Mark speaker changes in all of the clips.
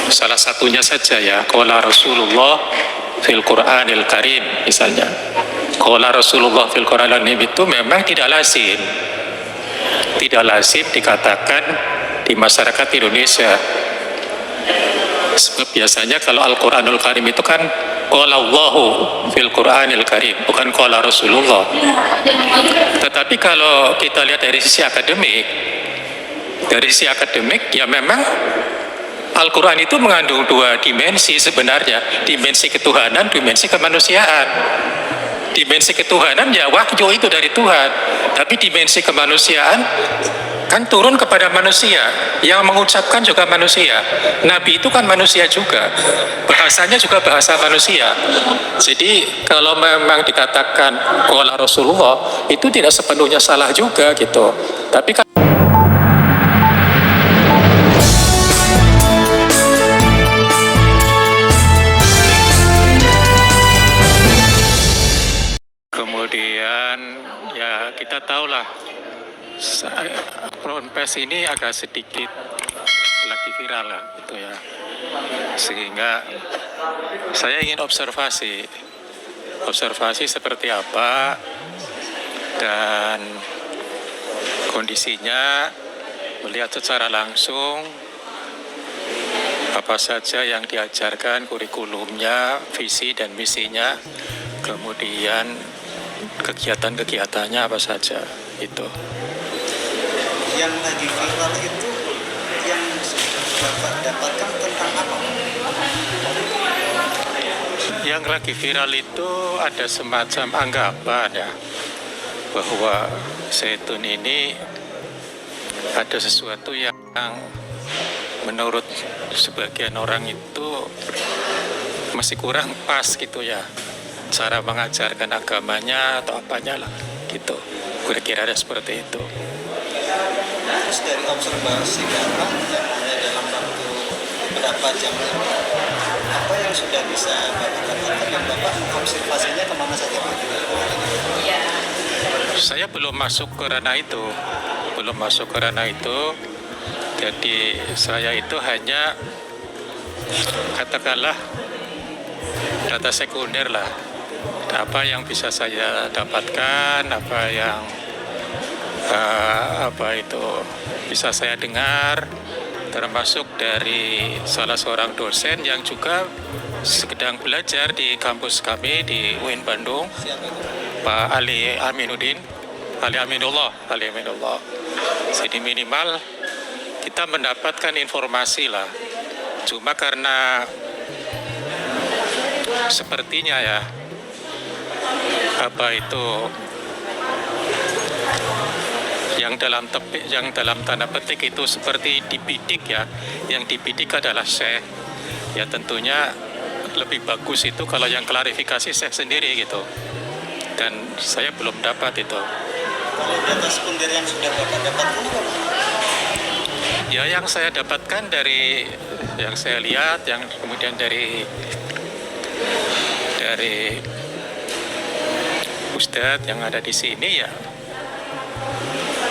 Speaker 1: Salah satunya saja ya, qala Rasulullah fil Qur'anil Karim misalnya. Qala Rasulullah fil Qur'anil Karim itu memang tidak lazim. Tidak lazim dikatakan di masyarakat Indonesia. Sebab biasanya kalau Al-Quranul Karim itu kan qala Allahu fil Qur'anil Karim, bukan qala Rasulullah. Tetapi kalau kita lihat dari sisi akademik ya memang Al-Quran itu mengandung dua dimensi sebenarnya, dimensi ketuhanan, dimensi kemanusiaan. Dimensi ketuhanan ya wahyu itu dari Tuhan, tapi dimensi kemanusiaan kan turun kepada manusia, yang mengucapkan juga manusia. Nabi itu kan manusia juga, bahasanya juga bahasa manusia. Jadi kalau memang dikatakan qala Rasulullah itu tidak sepenuhnya salah juga gitu. Tapi kan kemudian ya kita tahulah Ponpes ini agak sedikit lagi viral lah gitu ya, sehingga saya ingin observasi seperti apa dan kondisinya, melihat secara langsung apa saja yang diajarkan, kurikulumnya, visi dan misinya, kemudian kegiatan-kegiatannya apa saja itu.
Speaker 2: Yang lagi viral itu yang Bapak dapatkan tentang apa?
Speaker 1: Yang lagi viral itu ada semacam anggapan ya, bahwa Zaitun ini ada sesuatu yang menurut sebagian orang itu masih kurang pas gitu ya, cara mengajarkan agamanya atau apanya lah gitu, kira-kira ada seperti itu.
Speaker 2: Terus dari observasi Bapak yang hanya dalam waktu berapa jam ini, apa yang sudah bisa Bapak katakan dan Bapak observasinya kemana saja Pak?
Speaker 1: Saya belum masuk ke ranah itu, jadi saya itu hanya katakanlah data sekunder lah, apa yang bisa saya dapatkan, apa yang bisa saya dengar, termasuk dari salah seorang dosen yang juga sedang belajar di kampus kami di UIN Bandung, Pak Ali Aminullah. Jadi minimal kita mendapatkan informasi lah. Cuma karena sepertinya ya yang dalam tanda petik itu seperti dibidik ya, yang dibidik adalah syekh ya, tentunya lebih bagus itu kalau yang klarifikasi syekh sendiri gitu, dan saya belum dapat itu.
Speaker 2: Kalau data sekunder yang sudah Bapak dapatkan apa?
Speaker 1: Ya yang saya dapatkan dari yang saya lihat, yang kemudian dari Ustadz yang ada di sini ya,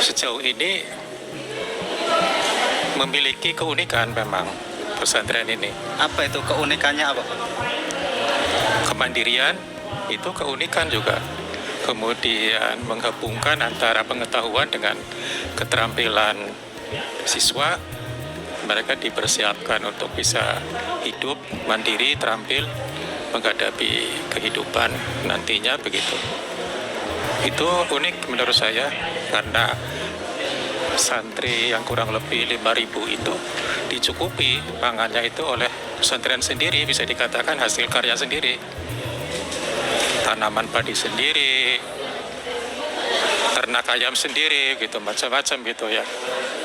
Speaker 1: sejauh ini memiliki keunikan memang pesantren ini.
Speaker 2: Apa itu keunikannya apa?
Speaker 1: Kemandirian itu keunikan juga. Kemudian menggabungkan antara pengetahuan dengan keterampilan siswa. Mereka dipersiapkan untuk bisa hidup mandiri, terampil menghadapi kehidupan nantinya begitu. Itu unik menurut saya, karena santri yang kurang lebih 5.000 itu dicukupi pangannya itu oleh pesantren sendiri, bisa dikatakan hasil karya sendiri, tanaman padi sendiri, ternak ayam sendiri gitu, macam-macam gitu ya,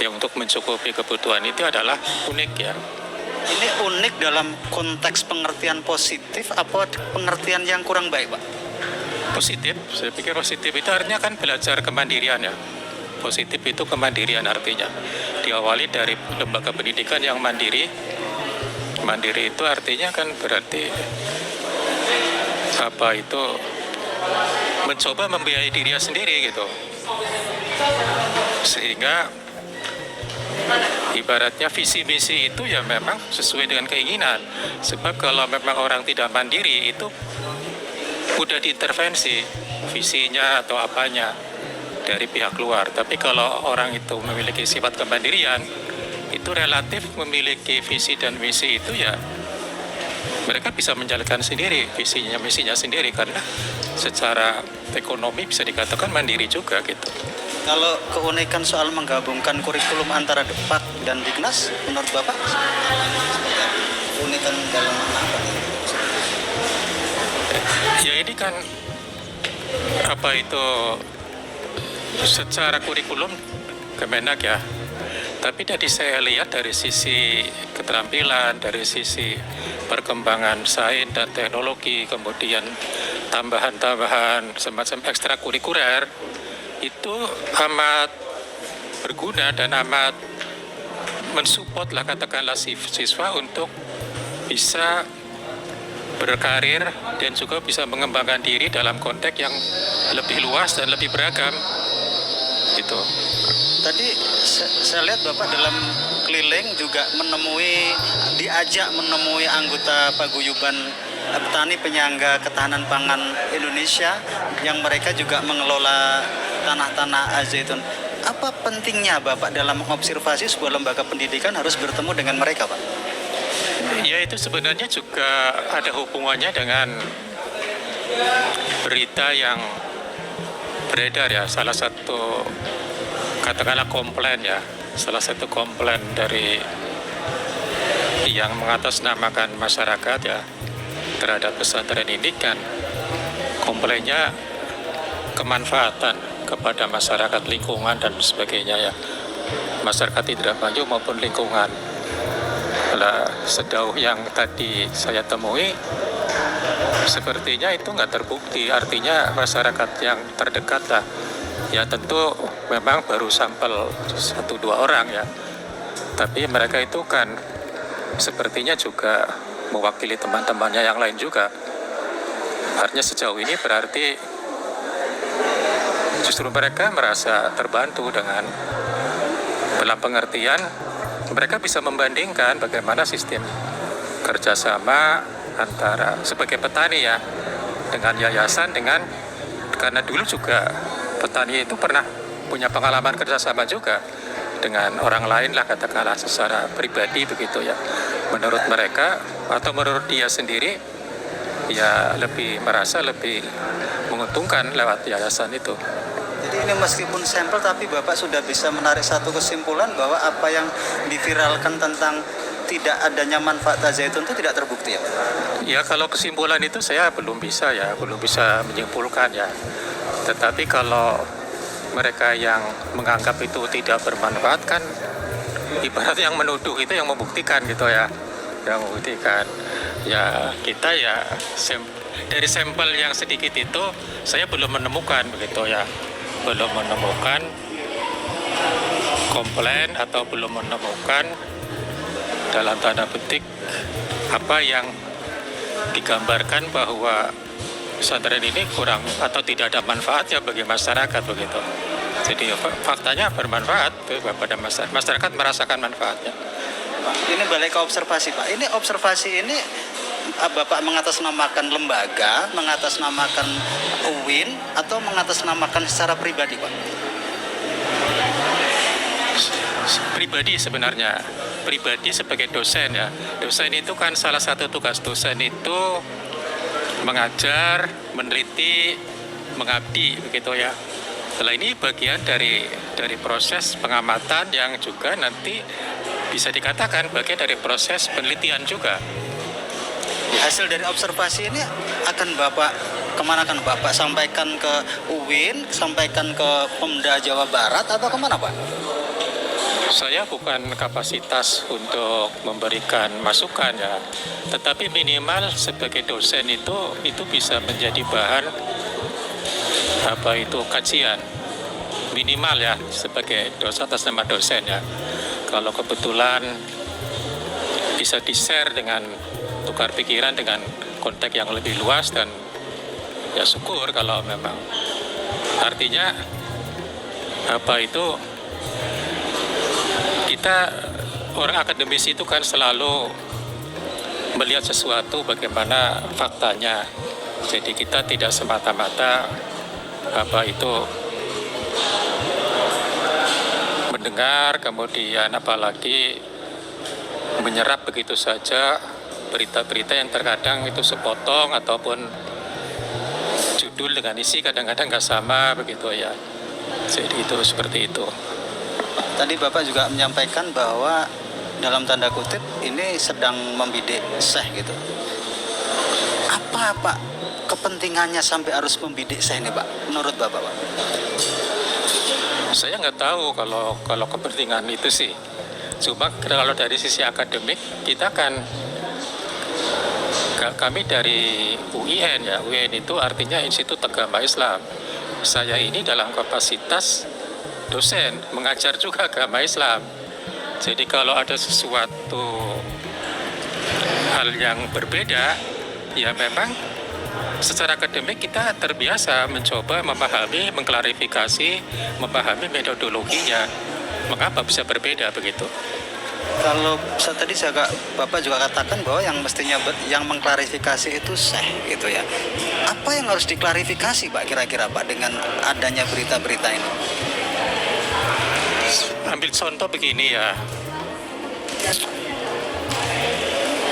Speaker 1: yang untuk mencukupi kebutuhan itu adalah unik ya.
Speaker 2: Ini unik dalam konteks pengertian positif apa pengertian yang kurang baik Pak?
Speaker 1: Positif, saya pikir positif itu artinya kan belajar kemandirian ya. Positif itu kemandirian artinya. Diawali dari lembaga pendidikan yang mandiri. Mandiri itu artinya kan berarti mencoba membiayai dirinya sendiri gitu. Sehingga Ibaratnya visi misi itu ya memang sesuai dengan keinginan. Sebab kalau memang orang tidak mandiri itu udah diintervensi visinya atau apanya dari pihak luar. Tapi kalau orang itu memiliki sifat kemandirian, itu relatif memiliki visi dan misi itu ya mereka bisa menjalankan sendiri visinya misinya sendiri karena secara ekonomi bisa dikatakan mandiri juga gitu.
Speaker 2: Kalau keunikan soal menggabungkan kurikulum antara Depak dan Dignas, menurut Bapak, keunikan dalam apa nih?
Speaker 1: Ya ini kan apa itu secara kurikulum Kemenak ya. Tapi tadi saya lihat dari sisi keterampilan, dari sisi perkembangan sains dan teknologi, kemudian tambahan-tambahan semacam ekstrakurikuler, itu amat berguna dan amat mensupport lah katakanlah siswa untuk bisa berkarir dan juga bisa mengembangkan diri dalam konteks yang lebih luas dan lebih beragam gitu.
Speaker 2: Tadi saya lihat Bapak dalam keliling juga diajak menemui anggota paguyuban petani penyangga ketahanan pangan Indonesia yang mereka juga mengelola tanah-tanah zaitun. Apa pentingnya Bapak dalam mengobservasi sebuah lembaga pendidikan harus bertemu dengan mereka, Pak?
Speaker 1: Ya itu sebenarnya juga ada hubungannya dengan berita yang beredar ya, salah satu katakanlah komplain ya, salah satu komplain dari yang mengatasnamakan masyarakat ya terhadap pesantren ini kan komplainnya kemanfaatan kepada masyarakat lingkungan dan sebagainya ya, masyarakat Indramayu maupun lingkungan. Nah, sejauh yang tadi saya temui sepertinya itu nggak terbukti, artinya masyarakat yang terdekat lah ya tentu memang baru sampel 1-2 orang ya, tapi mereka itu kan sepertinya juga mewakili teman-temannya yang lain juga. Artinya sejauh ini berarti justru mereka merasa terbantu dengan dalam pengertian mereka bisa membandingkan bagaimana sistem kerjasama antara sebagai petani ya dengan yayasan dengan karena dulu juga petani itu pernah punya pengalaman kerjasama juga dengan orang lain lah katakanlah secara pribadi begitu ya. Menurut mereka atau menurut dia sendiri ya merasa lebih menguntungkan lewat yayasan itu.
Speaker 2: Jadi ini meskipun sampel tapi Bapak sudah bisa menarik satu kesimpulan bahwa apa yang diviralkan tentang tidak adanya manfaat zaitun itu tidak terbukti ya Pak?
Speaker 1: Ya kalau kesimpulan itu saya belum bisa menyimpulkan ya. Tetapi kalau mereka yang menganggap itu tidak bermanfaat kan ibarat yang menuduh itu yang membuktikan gitu ya. Yang membuktikan. Ya kita ya dari sampel yang sedikit itu saya belum menemukan begitu ya. Belum menemukan komplain atau belum menemukan dalam tanda petik apa yang digambarkan bahwa pesantren ini kurang atau tidak ada manfaatnya bagi masyarakat begitu. Jadi faktanya bermanfaat kepada masyarakat merasakan manfaatnya.
Speaker 2: Pak, ini balik ke observasi Pak. Ini observasi ini Bapak mengatasnamakan lembaga, mengatasnamakan UIN atau mengatasnamakan secara pribadi Pak?
Speaker 1: Pribadi sebenarnya, pribadi sebagai dosen ya. Dosen itu kan salah satu tugas dosen itu mengajar, meneliti, mengabdi begitu ya. Setelah ini bagian dari proses pengamatan yang juga nanti bisa dikatakan bagian dari proses penelitian juga.
Speaker 2: Hasil dari observasi ini akan Bapak kemana kan Bapak? Sampaikan ke UIN, sampaikan ke Pemda Jawa Barat atau kemana Pak?
Speaker 1: Saya bukan kapasitas untuk memberikan masukan ya, tetapi minimal sebagai dosen itu bisa menjadi bahan kajian minimal ya sebagai dosen atas nama dosen ya. Kalau kebetulan bisa di-share dengan tukar pikiran dengan konteks yang lebih luas dan ya syukur kalau memang artinya kita orang akademis itu kan selalu melihat sesuatu bagaimana faktanya. Jadi kita tidak semata-mata mendengar kemudian apalagi menyerap begitu saja berita-berita yang terkadang itu sepotong ataupun judul dengan isi kadang-kadang nggak sama begitu ya. Jadi itu seperti itu.
Speaker 2: Tadi Bapak juga menyampaikan bahwa dalam tanda kutip ini sedang membidik syekh gitu. Apa Pak kepentingannya sampai harus membidik syekh ini Pak? Menurut Bapak Pak?
Speaker 1: Saya nggak tahu kalau kepentingan itu sih. Cuma kalau dari sisi akademik kita kan kami dari UIN ya. UIN itu artinya Institut Agama Islam. Saya ini dalam kapasitas dosen mengajar juga agama Islam. Jadi kalau ada sesuatu hal yang berbeda, ya memang secara akademik kita terbiasa mencoba memahami, mengklarifikasi, memahami metodologinya. Mengapa bisa berbeda begitu?
Speaker 2: Kalau tadi Bapak juga katakan bahwa yang mestinya yang mengklarifikasi itu syekh gitu ya. Apa yang harus diklarifikasi Pak kira-kira Pak dengan adanya berita-berita ini?
Speaker 1: Ambil contoh begini ya.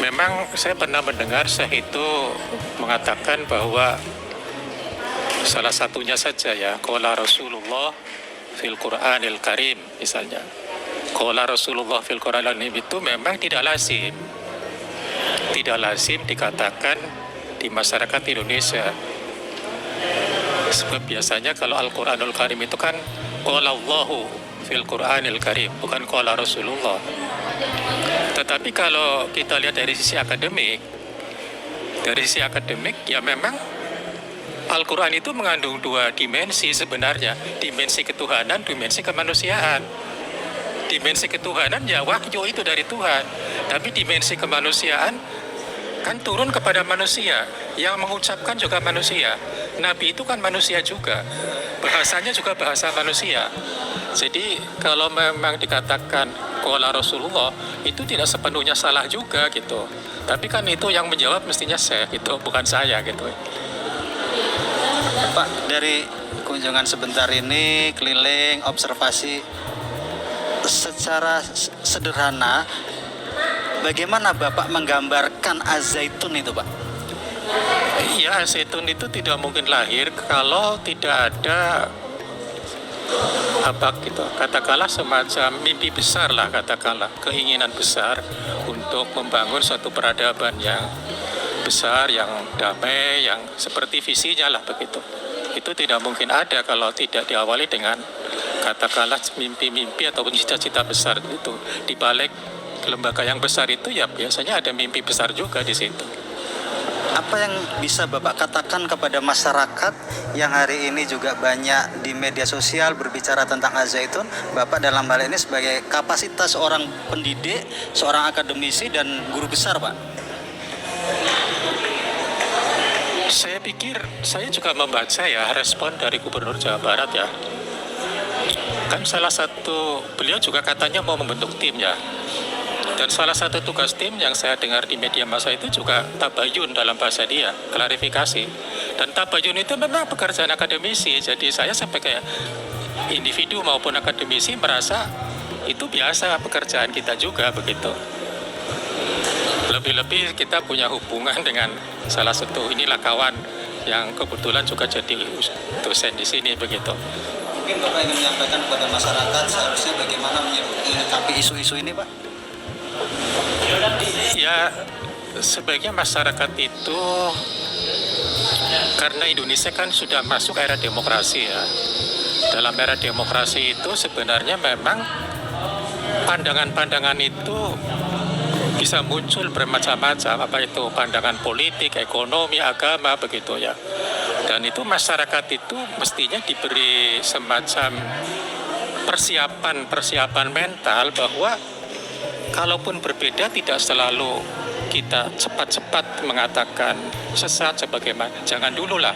Speaker 1: Memang saya pernah mendengar syekh itu mengatakan bahwa salah satunya saja ya, qala Rasulullah fil Qur'anil Karim misalnya. Qala Rasulullah fil Qur'anil Karim itu memang tidak lazim. Tidak lazim dikatakan di masyarakat Indonesia. Sebab biasanya kalau Al-Qur'anul Karim itu kan qala Allahu fil Qur'anil Karim, bukan qala Rasulullah. Tetapi kalau kita lihat dari sisi akademik ya memang Al-Quran itu mengandung dua dimensi sebenarnya, dimensi ketuhanan, dimensi kemanusiaan. Dimensi ketuhanan ya wahyu itu dari Tuhan, tapi dimensi kemanusiaan kan turun kepada manusia, yang mengucapkan juga manusia. Nabi itu kan manusia juga, bahasanya juga bahasa manusia. Jadi kalau memang dikatakan qala Rasulullah itu tidak sepenuhnya salah juga gitu. Tapi kan itu yang menjawab mestinya saya gitu, bukan saya gitu.
Speaker 2: Pak, dari kunjungan sebentar ini keliling observasi secara sederhana bagaimana Bapak menggambarkan Az-Zaitun itu Pak?
Speaker 1: Iya, Az-Zaitun itu tidak mungkin lahir kalau tidak ada katakanlah semacam mimpi besar lah, katakanlah keinginan besar untuk membangun suatu peradaban yang besar, yang damai, yang seperti visinya lah begitu. Itu tidak mungkin ada kalau tidak diawali dengan katakanlah mimpi-mimpi ataupun cita-cita besar itu. Di balik lembaga yang besar itu ya biasanya ada mimpi besar juga di situ.
Speaker 2: Apa yang bisa Bapak katakan kepada masyarakat yang hari ini juga banyak di media sosial berbicara tentang Az-Zaitun, Bapak dalam hal ini sebagai kapasitas seorang pendidik, seorang akademisi dan guru besar Pak?
Speaker 1: Saya pikir saya juga membaca ya respon dari Gubernur Jawa Barat ya. Kan salah satu beliau juga katanya mau membentuk tim ya. Dan salah satu tugas tim yang saya dengar di media massa itu juga tabayun dalam bahasa dia, klarifikasi. Dan tabayun itu memang pekerjaan akademisi. Jadi saya sebagai individu maupun akademisi merasa itu biasa pekerjaan kita juga begitu. Lebih-lebih kita punya hubungan dengan salah satu inilah kawan yang kebetulan juga jadi dosen di sini begitu.
Speaker 2: Mungkin Bapak ingin menyampaikan kepada masyarakat seharusnya bagaimana menyikapi isu-isu ini Pak?
Speaker 1: Ya, sebaiknya masyarakat itu karena Indonesia kan sudah masuk era demokrasi ya. Dalam era demokrasi itu sebenarnya memang pandangan-pandangan itu bisa muncul bermacam-macam, apa itu pandangan politik, ekonomi, agama begitu ya. Dan itu masyarakat itu mestinya diberi semacam persiapan mental bahwa kalaupun berbeda tidak selalu kita cepat-cepat mengatakan sesat sebagaimana. Jangan dulu lah.